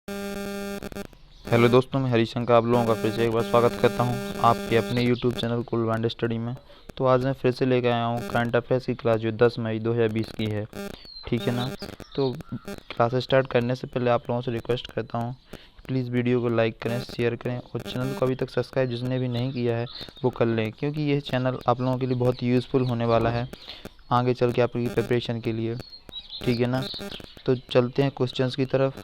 Hello दोस्तों, मैं हरीशंकर आप लोगों का फिर से एक बार स्वागत करता हूं आपके अपने यूट्यूब चैनल कुलवंत स्टडी में। तो आज मैं फिर से लेकर आया हूं करंट अफेयर्स की क्लास जो 10 मई 2020 की है। ठीक है ना। तो क्लास स्टार्ट करने से पहले आप लोगों से रिक्वेस्ट करता हूं, प्लीज़ वीडियो को लाइक करें, शेयर करें और चैनल को अभी तक सब्सक्राइब जिसने भी नहीं किया है वो कर लें, क्योंकि यह चैनल आप लोगों के लिए बहुत यूज़फुल होने वाला है आगे चल के आपकी प्रिपरेशन के लिए। ठीक है ना। तो चलते हैं क्वेश्चंस की तरफ,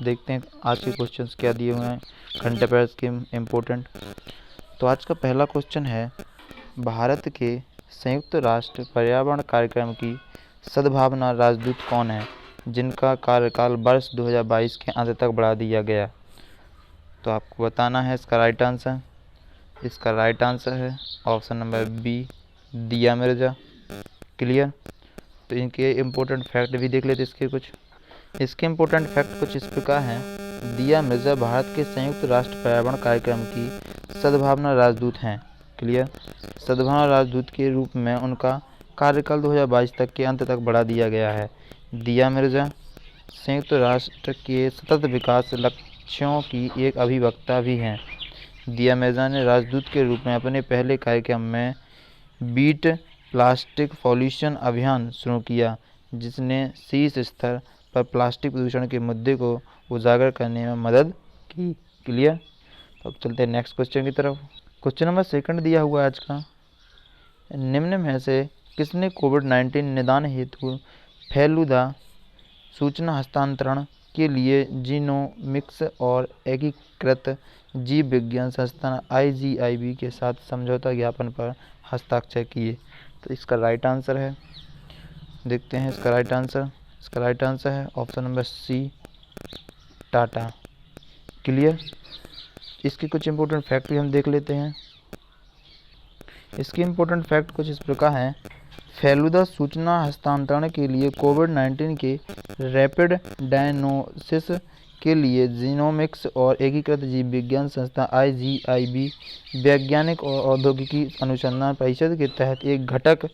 देखते हैं आज के क्वेश्चंस क्या दिए हुए हैं करंट अफेयर्स के इम्पोर्टेंट। तो आज का पहला क्वेश्चन है, भारत के संयुक्त राष्ट्र पर्यावरण कार्यक्रम की सद्भावना राजदूत कौन है जिनका कार्यकाल वर्ष 2022 के अंत तक बढ़ा दिया गया। तो आपको बताना है इसका राइट आंसर। इसका राइट आंसर है ऑप्शन नंबर बी, दिया मिर्जा। क्लियर। तो इनके इम्पोर्टेंट फैक्ट भी देख लेते इसके इम्पोर्टेंट फैक्ट कुछ इस प्रकार हैं। दिया मिर्जा भारत के संयुक्त राष्ट्र पर्यावरण कार्यक्रम की सद्भावना राजदूत हैं। क्लियर। सद्भावना राजदूत के रूप में उनका कार्यकाल 2022 तक के अंत तक बढ़ा दिया गया है। दिया मिर्जा संयुक्त राष्ट्र के सतत विकास लक्ष्यों की एक अभिवक्ता भी हैं। दिया मिर्जा ने राजदूत के रूप में अपने पहले कार्यक्रम में बीट प्लास्टिक पॉल्यूशन अभियान शुरू किया, जिसने शीर्ष स्तर पर प्लास्टिक प्रदूषण के मुद्दे को उजागर करने में मदद की। क्लियर। तो अब चलते हैं नेक्स्ट क्वेश्चन की तरफ। क्वेश्चन नंबर सेकंड दिया हुआ है आज का, निम्न में से किसने कोविड-19 निदान हेतु फेलुदा सूचना हस्तांतरण के लिए जीनोमिक्स और एकीकृत जीव विज्ञान संस्थान IGIB के साथ समझौता ज्ञापन पर हस्ताक्षर किए। तो इसका राइट आंसर है, देखते हैं इसका राइट आंसर। इसका राइट आंसर है option number C, Tata. Clear. इसके कुछ इंपॉर्टेंट फैक्ट भी हम देख लेते हैं। इसके इंपॉर्टेंट फैक्ट कुछ इस प्रकार हैं। फेलुदा सूचना हस्तांतरण के लिए कोविड-19 के रैपिड डायग्नोसिस के लिए जीनोमिक्स और एकीकृत जीव विज्ञान संस्था IGIB वैज्ञानिक और औद्योगिकी अनुसंधान परिषद के तहत एक घटक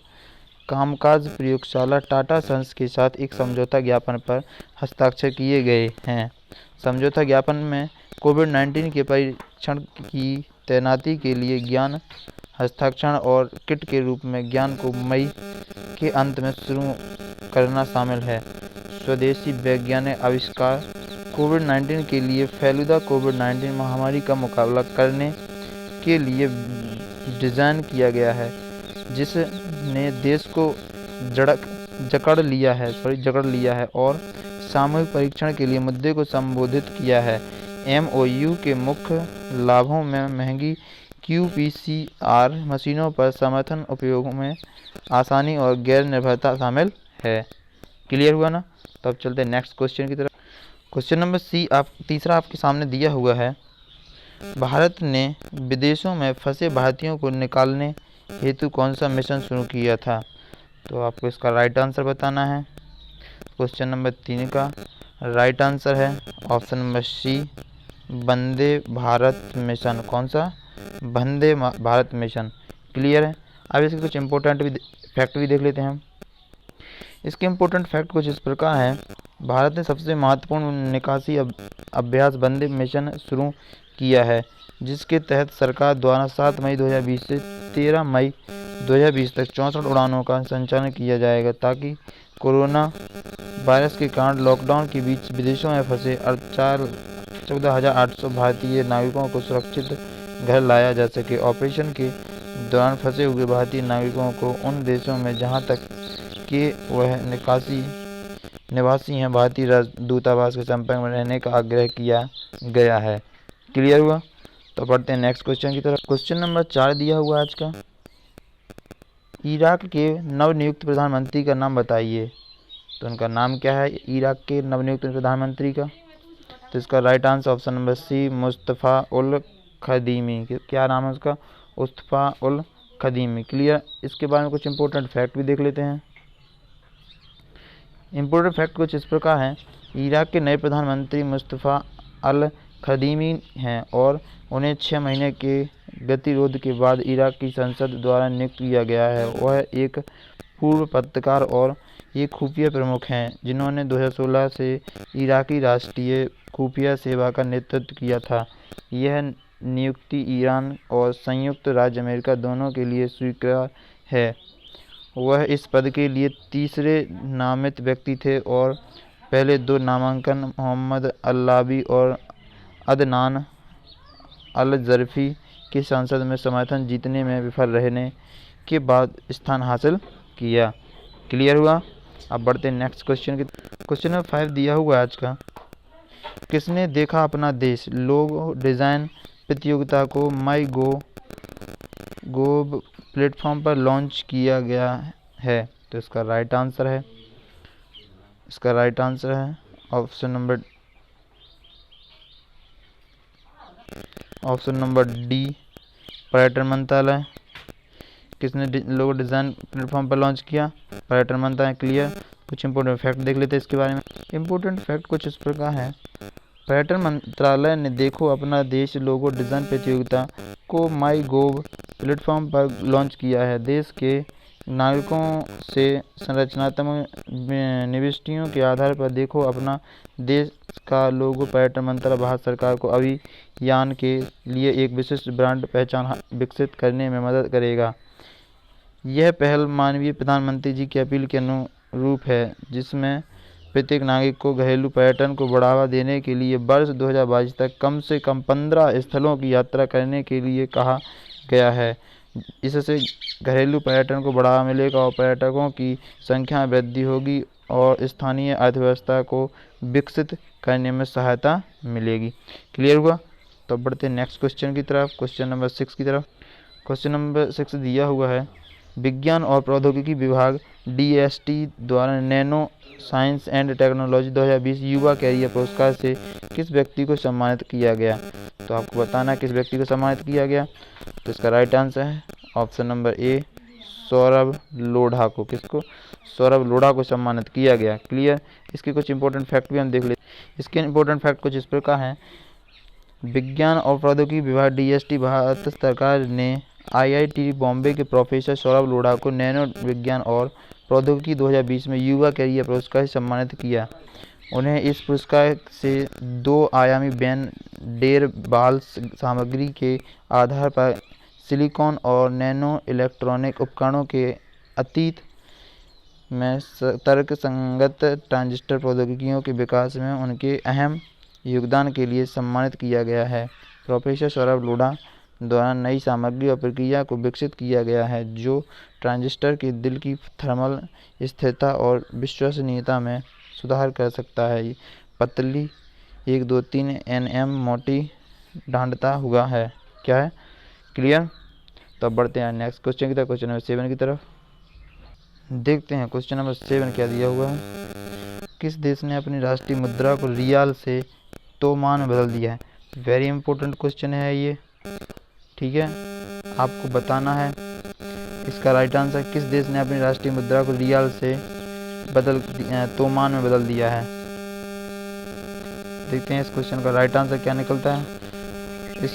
कामकाज प्रयोगशाला टाटा सन्स के साथ एक समझौता ज्ञापन पर हस्ताक्षर किए गए हैं। समझौता ज्ञापन में कोविड-19 के परीक्षण की तैनाती के लिए ज्ञान हस्ताक्षर और किट के रूप में ज्ञान को मई के अंत में शुरू करना शामिल है। स्वदेशी वैज्ञानिक आविष्कार कोविड-19 के लिए फेलुदा कोविड-19 महामारी का मुकाबला करने के लिए डिज़ाइन किया गया है, जिसने देश को जकड़ लिया है और सामूहिक परीक्षण के लिए मुद्दे को संबोधित किया है। MOU के मुख्य लाभों में महंगी qPCR मशीनों पर समर्थन, उपयोग में आसानी और गैर निर्भरता शामिल है। क्लियर हुआ ना। तो अब चलते हैं नेक्स्ट क्वेश्चन की तरफ। क्वेश्चन नंबर सी तीसरा आपके सामने दिया हुआ है, भारत ने विदेशों में फंसे भारतीयों को निकालने हेतु कौन सा मिशन शुरू किया था। तो आपको इसका राइट आंसर बताना है। क्वेश्चन नंबर 3 का राइट आंसर है ऑप्शन नंबर सी, वंदे भारत मिशन। कौन सा? वंदे भारत मिशन। क्लियर है। अब इसके कुछ इंपॉर्टेंट फैक्ट भी देख लेते हैं हम। इसके इम्पोर्टेंट फैक्ट कुछ इस प्रकार है, भारत ने सबसे महत्वपूर्ण निकासी अभ्यास वंदे मिशन शुरू किया है, जिसके तहत सरकार द्वारा 7 मई 2020 से 13 मई 2020 तक 64 उड़ानों का संचालन किया जाएगा, ताकि कोरोना वायरस के कारण लॉकडाउन के बीच विदेशों में फंसे 14,800 भारतीय नागरिकों को सुरक्षित घर लाया जा सके। ऑपरेशन के दौरान फंसे हुए भारतीय नागरिकों को उन देशों में जहां तक कि वह निवासी हैं भारतीय दूतावास के संपर्क में रहने का आग्रह किया गया है। क्लियर हुआ। तो पढ़ते हैं नेक्स्ट क्वेश्चन की तरफ। क्वेश्चन नंबर 4 दिया हुआ आज का, इराक के नवनियुक्त प्रधानमंत्री का नाम बताइए। तो उनका नाम क्या है इराक के नवनियुक्त प्रधानमंत्री का? तो इसका right answer option number C, Mustafa al Kadhimi. क्या नाम है उसका? Mustafa al Kadhimi. क्लियर। इसके बारे में कुछ इंपॉर्टेंट फैक्ट भी देख लेते हैं। इम्पोर्टेंट फैक्ट कुछ इस प्रकार है, इराक के नए प्रधानमंत्री मुस्तफ़ा अल खदीमी हैं और उन्हें 6 महीने के गतिरोध के बाद इराक की संसद द्वारा नियुक्त किया गया है। वह एक पूर्व पत्रकार और एक खुफिया प्रमुख हैं जिन्होंने 2016 से इराकी राष्ट्रीय खुफिया सेवा का नेतृत्व किया था। यह नियुक्ति ईरान और संयुक्त राज्य अमेरिका दोनों के लिए स्वीकार्य है। वह इस पद के लिए तीसरे नामित व्यक्ति थे और पहले दो नामांकन मोहम्मद अल्लावी और अदनान अल-ज़रफ़ी की संसद में समर्थन जीतने में विफल रहने के बाद स्थान हासिल किया। क्लियर हुआ। अब बढ़ते हैं नेक्स्ट क्वेश्चन की। क्वेश्चन नंबर 5 दिया हुआ आज का, किसने देखा अपना देश लोगो डिज़ाइन प्रतियोगिता को माई गोव प्लेटफॉर्म पर लॉन्च किया गया है। तो इसका राइट आंसर है ऑप्शन नंबर डी, पर्यटन मंत्रालय। किसने लोगो डिज़ाइन प्लेटफॉर्म पर लॉन्च किया? पर्यटन मंत्रालय। क्लियर। कुछ इंपॉर्टेंट फैक्ट देख लेते हैं इसके बारे में। इंपॉर्टेंट फैक्ट कुछ इस प्रकार है, पर्यटन मंत्रालय ने देखो अपना देश लोगो डिज़ाइन प्रतियोगिता को माई गोव प्लेटफॉर्म पर लॉन्च किया है। देश के नागरिकों से संरचनात्मक निविष्टियों के आधार पर देखो अपना देश का लोगो पर्यटन मंत्रालय भारत सरकार को अभियान के लिए एक विशिष्ट ब्रांड पहचान विकसित करने में मदद करेगा। यह पहल माननीय प्रधानमंत्री जी की अपील के अनुरूप है, जिसमें प्रत्येक नागरिक को घरेलू पर्यटन को बढ़ावा देने के लिए वर्ष 2022 तक कम से कम 15 स्थलों की यात्रा करने के लिए कहा गया है। इससे घरेलू पर्यटन को बढ़ावा मिलेगा और पर्यटकों की संख्या में वृद्धि होगी और स्थानीय अर्थव्यवस्था को विकसित करने में सहायता मिलेगी। क्लियर हुआ। तो बढ़ते हैं नेक्स्ट क्वेश्चन की तरफ, क्वेश्चन नंबर 6 की तरफ। क्वेश्चन नंबर 6 दिया हुआ है, विज्ञान और प्रौद्योगिकी विभाग DST द्वारा नैनो साइंस एंड टेक्नोलॉजी 2020 युवा कैरियर पुरस्कार से किस व्यक्ति को सम्मानित किया गया? तो आपको बताना किस व्यक्ति को सम्मानित किया गया। तो इसका राइट आंसर है option number A, Saurabh Lodha को। किसको? सौरभ लोढ़ा को सम्मानित किया गया। क्लियर। इसके कुछ इंपॉर्टेंट फैक्ट भी हम देख लेते हैं। इसके इंपॉर्टेंट फैक्ट कुछ इस प्रकार हैं, विज्ञान और प्रौद्योगिकी विभाग DST भारत सरकार ने IIT बॉम्बे के प्रोफेसर सौरभ लोढ़ा को नैनो विज्ञान और प्रौद्योगिकी 2020 में युवा कैरियर पुरस्कार से सम्मानित किया। उन्हें इस पुरस्कार से 2 आयामी वैन डेर वाल्स सामग्री के आधार पर सिलिकॉन और नैनो इलेक्ट्रॉनिक उपकरणों के अतीत में तर्कसंगत ट्रांजिस्टर प्रौद्योगिकियों के विकास में उनके अहम योगदान के लिए सम्मानित किया गया है। प्रोफेसर सौरभ लोढ़ा द्वारा नई सामग्री और प्रक्रिया को विकसित किया गया है जो ट्रांजिस्टर के दिल की थर्मल स्थिरता और विश्वसनीयता में सुधार कर सकता है। पतली 123 nm मोटी ढांढता हुआ है। क्या है? क्लियर। तो अब बढ़ते हैं नेक्स्ट क्वेश्चन की तरफ, क्वेश्चन नंबर 7 की तरफ। देखते हैं क्वेश्चन नंबर 7 क्या दिया हुआ है, किस देश ने अपनी राष्ट्रीय मुद्रा को रियाल से तोमान में बदल दिया है? वेरी इंपॉर्टेंट क्वेश्चन है ये। ठीक है, आपको बताना है इसका राइट आंसर, किस देश ने अपनी राष्ट्रीय मुद्रा को रियाल से तोमान में बदल दिया है। देखते हैं इस क्वेश्चन का राइट आंसर क्या निकलता है। इस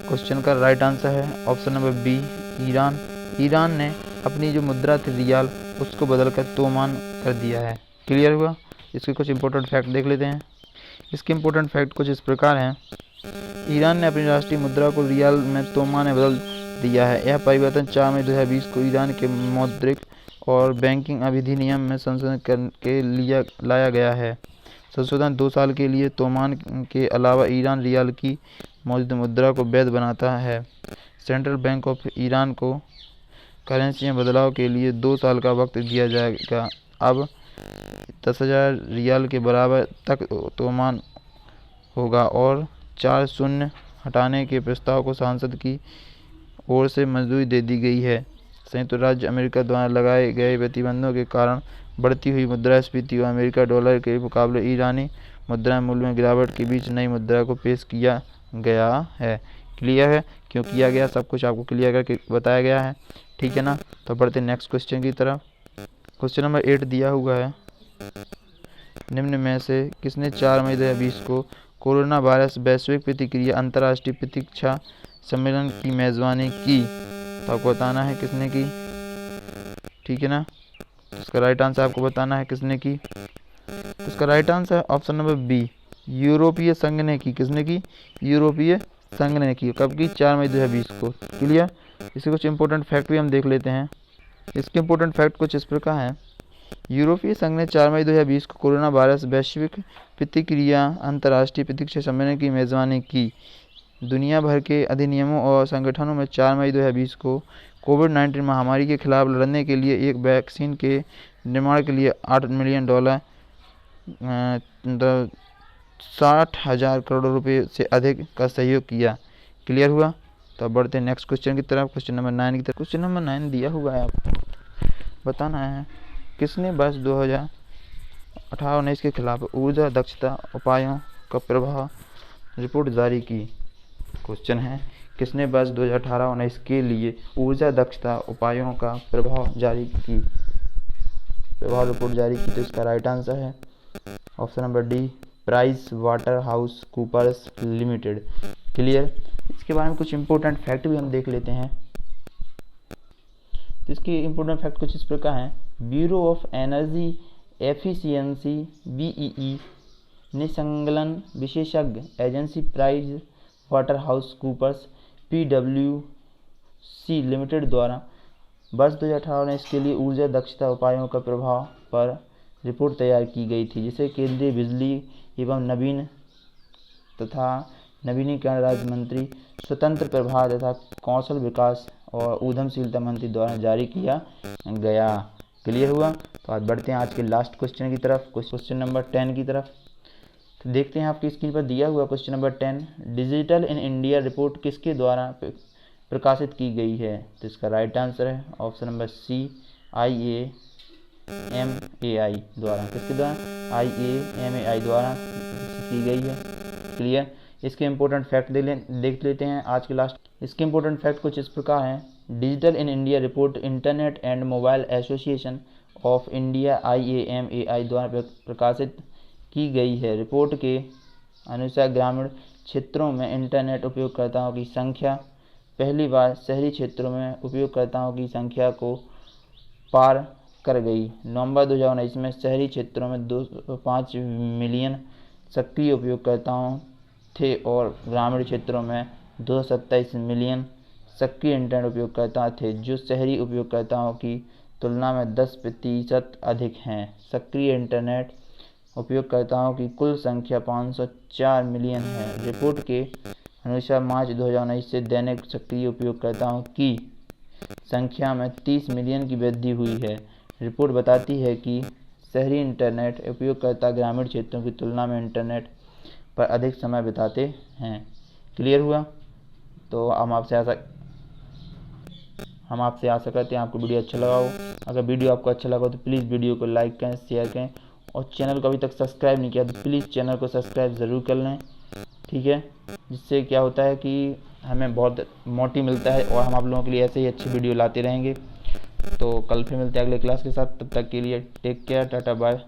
क्वेश्चन का राइट आंसर है option number B, Iran. Iran ने अपनी जो मुद्रा थी रियाल उसको बदलकर तोमान कर दिया है। क्लियर हुआ। इसके कुछ इंपॉर्टेंट फैक्ट देख लेते हैं। इसके इंपॉर्टेंट फैक्ट कुछ इस प्रकार हैं, ईरान ने अपनी राष्ट्रीय मुद्रा को रियाल में तोमान में बदल दिया है। यह परिवर्तन 4 मई 2020 को ईरान के मौद्रिक और बैंकिंग अधिनियम में संशोधन करके लाया गया है। संशोधन 2 साल के लिए तोमान के अलावा ईरान रियाल की मौजूदा मुद्रा को वैध बनाता है। सेंट्रल बैंक ऑफ ईरान को करेंसी में बदलाव के लिए 2 साल का वक्त दिया जाएगा। अब 10,000 रियाल के बराबर तक तोमान होगा और 4 शून्य हटाने के प्रस्ताव को संसद की ओर से मंजूरी दे दी गई है। संयुक्त राज्य अमेरिका द्वारा लगाए गए प्रतिबंधों के कारण बढ़ती हुई मुद्रास्फीति और अमेरिका डॉलर के मुकाबले ईरानी मुद्रा मूल्य में गिरावट के बीच नई मुद्रा को पेश किया गया है। क्लियर है, क्यों किया गया सब कुछ आपको क्लियर करके बताया गया है। ठीक है ना। तो बढ़ते नेक्स्ट क्वेश्चन की तरफ। क्वेश्चन नंबर 8 दिया हुआ है, निम्न में से किसने 4 मई 2020 को कोरोना वायरस वैश्विक प्रतिक्रिया अंतर्राष्ट्रीय प्रतीक्षा सम्मेलन की मेजबानी की? तो आपको बताना है किसने की। ठीक है ना। इसका राइट आंसर आपको बताना है किसने की। तो इसका right answer option number B, यूरोपीय संघ ने की। किसने की? यूरोपीय संघ ने की। कब की? 4 मई 2020 को। क्लियर। इसके कुछ इंपॉर्टेंट फैक्ट भी हम देख लेते हैं। इसके इंपॉर्टेंट फैक्ट कुछ इस प्रकार हैं। यूरोपीय संघ ने 4 मई 2020 को कोरोना वायरस वैश्विक प्रतिक्रिया अंतर्राष्ट्रीय प्रतिरक्षा सम्मेलन की मेज़बानी की। दुनिया भर के अधिनियमों और संगठनों में 4 मई 2020 को कोविड-19 महामारी के खिलाफ लड़ने के लिए एक वैक्सीन के निर्माण के लिए $8 मिलियन 60,000 करोड़ रुपए से अधिक का सहयोग किया। क्लियर हुआ। तो अब बढ़ते हैं नेक्स्ट क्वेश्चन की तरफ, क्वेश्चन नंबर 9 की तरफ। क्वेश्चन नंबर 9 दिया हुआ है, आपको बताना है किसने वर्ष 2018-19 के खिलाफ ऊर्जा दक्षता उपायों का प्रभाव रिपोर्ट जारी की। क्वेश्चन है किसने वर्ष 2018-19 के लिए ऊर्जा दक्षता उपायों का प्रभाव रिपोर्ट जारी की। तो इसका राइट आंसर है option number D, Price Waterhouse Coopers limited. Clear. इसके बारे में कुछ इंपॉर्टेंट फैक्ट भी हम देख लेते हैं। तो इसके इंपॉर्टेंट फैक्ट कुछ इस प्रकार हैं। Bureau of Energy Efficiency BEE ने संलग्न विशेषज्ञ agency Price Waterhouse Coopers PwC limited द्वारा वर्ष 2018-19 के लिए ऊर्जा दक्षता उपायों का प्रभाव पर रिपोर्ट तैयार की गई थी, जिसे केंद्रीय बिजली एवं नवीनीकरण राज्य मंत्री, स्वतंत्र प्रभार तथा कौशल विकास और उद्यमशीलता मंत्री द्वारा जारी किया गया। क्लियर हुआ। तो आज बढ़ते हैं आज के लास्ट क्वेश्चन की तरफ, क्वेश्चन नंबर 10 की तरफ। तो देखते हैं आपकी स्क्रीन पर दिया हुआ question number 10, digital in India report किसके द्वारा प्रकाशित की गई है। तो इसका राइट आंसर है ऑप्शन नंबर सी, IAMAI द्वारा। किसके द्वारा? IAMAI द्वारा की गई है। क्लियर। इसके इंपॉर्टेंट फैक्ट देख लेते हैं आज के लास्ट। इसके इंपॉर्टेंट फैक्ट कुछ इस प्रकार हैं। Digital in India report internet and mobile association of India IAMAI द्वारा प्रकाशित की गई है। रिपोर्ट के अनुसार ग्रामीण क्षेत्रों में इंटरनेट उपयोगकर्ताओं की संख्या पहली बार शहरी क्षेत्रों में उपयोगकर्ताओं की संख्या को पार कर गई। नवंबर 2019 में शहरी क्षेत्रों में 205 मिलियन सक्रिय उपयोगकर्ताओं थे और ग्रामीण क्षेत्रों में 227 मिलियन सक्रिय इंटरनेट उपयोगकर्ता थे, जो शहरी उपयोगकर्ताओं की तुलना में 10% अधिक हैं। सक्रिय इंटरनेट उपयोगकर्ताओं की कुल संख्या 504 मिलियन है। रिपोर्ट के अनुसार मार्च 2019 से दैनिक सक्रिय उपयोगकर्ताओं की संख्या में 30 मिलियन की वृद्धि हुई है। रिपोर्ट बताती है कि शहरी इंटरनेट उपयोगकर्ता ग्रामीण क्षेत्रों की तुलना में इंटरनेट पर अधिक समय बिताते हैं। क्लियर हुआ। तो हम आपसे आशा करते हैं आपको वीडियो अच्छा लगा हो। अगर वीडियो आपको अच्छा लगा हो तो प्लीज़ वीडियो को लाइक करें, शेयर करें और चैनल को अभी तक सब्सक्राइब नहीं किया तो प्लीज़ चैनल को सब्सक्राइब ज़रूर कर लें। ठीक है। जिससे क्या होता है कि हमें बहुत मोटिव मिलता है और हम आप लोगों के लिए ऐसे ही अच्छी वीडियो लाते रहेंगे। तो कल फिर मिलते हैं अगले क्लास के साथ। तब तक के लिए टेक केयर, टाटा बाय।